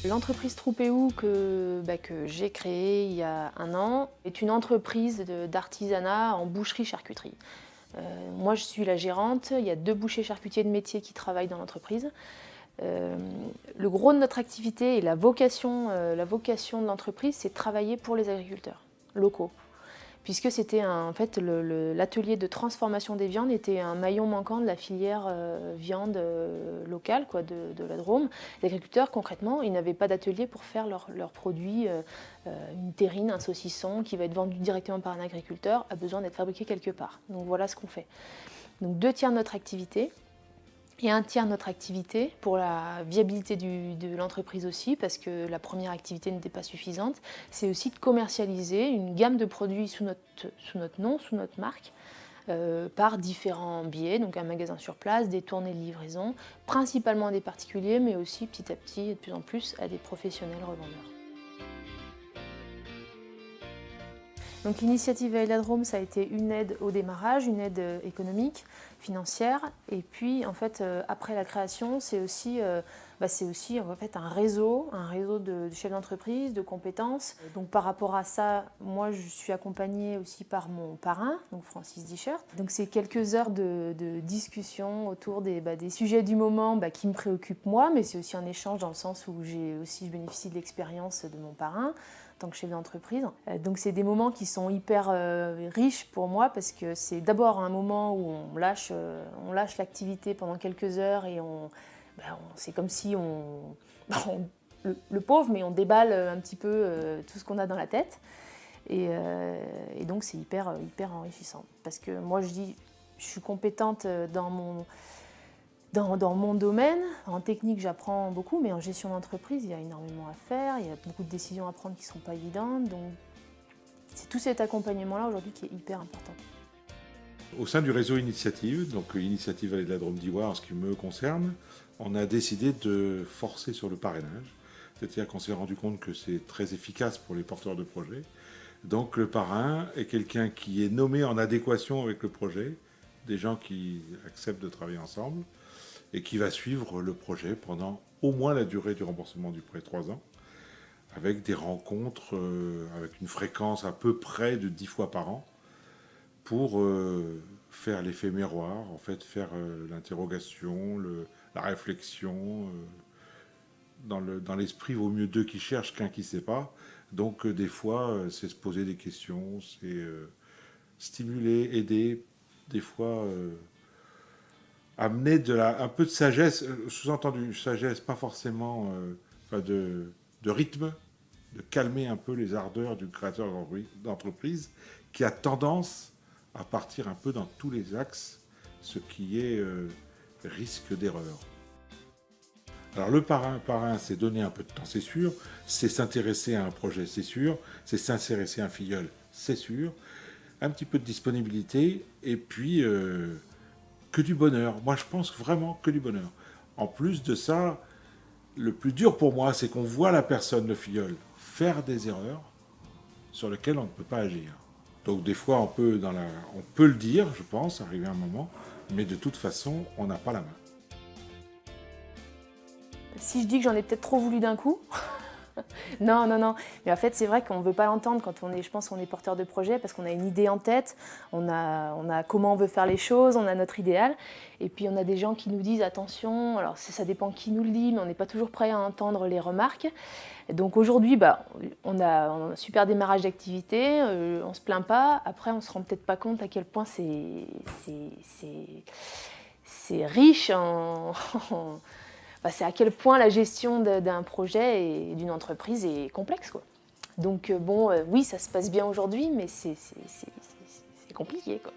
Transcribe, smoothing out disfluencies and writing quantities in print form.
L'entreprise Troupéou que j'ai créée il y a 1 an est une entreprise d'artisanat en boucherie-charcuterie. Moi je suis la gérante, il y a 2 bouchers charcutiers de métier qui travaillent dans l'entreprise. Le gros de notre activité et la vocation de l'entreprise, c'est de travailler pour les agriculteurs locaux. Puisque c'était en fait l'atelier de transformation des viandes était un maillon manquant de la filière viande locale de la Drôme. Les agriculteurs, concrètement, ils n'avaient pas d'atelier pour faire leurs produits. Une terrine, un saucisson qui va être vendu directement par un agriculteur a besoin d'être fabriqué quelque part. Donc voilà ce qu'on fait. Donc 2 tiers de notre activité. Et 1 tiers de notre activité pour la viabilité de l'entreprise aussi, parce que la première activité n'était pas suffisante, c'est aussi de commercialiser une gamme de produits sous notre nom, sous notre marque, par différents biais, donc un magasin sur place, des tournées de livraison, principalement à des particuliers, mais aussi petit à petit et de plus en plus à des professionnels revendeurs. Donc l'initiative Vallée de la Drôme, ça a été une aide au démarrage, une aide économique, financière. Et puis en fait, après la création, c'est aussi en fait un réseau de chefs d'entreprise, de compétences. Donc par rapport à ça, moi je suis accompagnée aussi par mon parrain, donc Francis Dichert. Donc c'est quelques heures de discussion autour des sujets du moment qui me préoccupent moi, mais c'est aussi un échange dans le sens où je bénéficie de l'expérience de mon parrain en tant que chef d'entreprise. Donc c'est des moments qui sont hyper riches pour moi parce que c'est d'abord un moment où on lâche l'activité pendant quelques heures et c'est comme si le pauvre, mais on déballe un petit peu tout ce qu'on a dans la tête. Et donc c'est hyper enrichissant parce que moi je suis compétente dans mon domaine. En technique, j'apprends beaucoup, mais en gestion d'entreprise, il y a énormément à faire. Il y a beaucoup de décisions à prendre qui ne sont pas évidentes. Donc, c'est tout cet accompagnement-là aujourd'hui qui est hyper important. Au sein du réseau Initiative, donc Initiative Vallée de la Drôme d'Ivoire, en ce qui me concerne, on a décidé de forcer sur le parrainage. C'est-à-dire qu'on s'est rendu compte que c'est très efficace pour les porteurs de projets. Donc le parrain est quelqu'un qui est nommé en adéquation avec le projet, des gens qui acceptent de travailler ensemble, et qui va suivre le projet pendant au moins la durée du remboursement du prêt, 3 ans, avec des rencontres avec une fréquence à peu près de 10 fois par an, pour faire l'effet miroir, en fait, faire l'interrogation, la réflexion. Dans l'esprit, vaut mieux 2 qui cherchent qu'un qui ne sait pas. Donc des fois, c'est se poser des questions, c'est stimuler, aider, des fois amener un peu de sagesse, sous-entendu sagesse, pas forcément de rythme, de calmer un peu les ardeurs du créateur d'entreprise qui a tendance à partir un peu dans tous les axes, ce qui est risque d'erreur. Alors le parrain, c'est donner un peu de temps, c'est sûr, c'est s'intéresser à un projet, c'est sûr, c'est s'intéresser à un filleul, c'est sûr, un petit peu de disponibilité, et puis que du bonheur. Moi, je pense vraiment que du bonheur. En plus de ça, le plus dur pour moi, c'est qu'on voit la personne, le filleul, faire des erreurs sur lesquelles on ne peut pas agir. Donc des fois, on peut le dire, je pense, arriver un moment, mais de toute façon, on n'a pas la main. Si je dis que j'en ai peut-être trop voulu d'un coup, non. Mais en fait, c'est vrai qu'on ne veut pas l'entendre quand je pense qu'on est porteur de projet parce qu'on a une idée en tête, on a comment on veut faire les choses, on a notre idéal. Et puis on a des gens qui nous disent attention, alors ça dépend qui nous le dit, mais on n'est pas toujours prêt à entendre les remarques. Donc aujourd'hui, on a un super démarrage d'activité, on ne se plaint pas. Après, on ne se rend peut-être pas compte à quel point c'est riche c'est à quel point la gestion d'un projet et d'une entreprise est complexe, quoi. Donc oui, ça se passe bien aujourd'hui, mais c'est compliqué, quoi.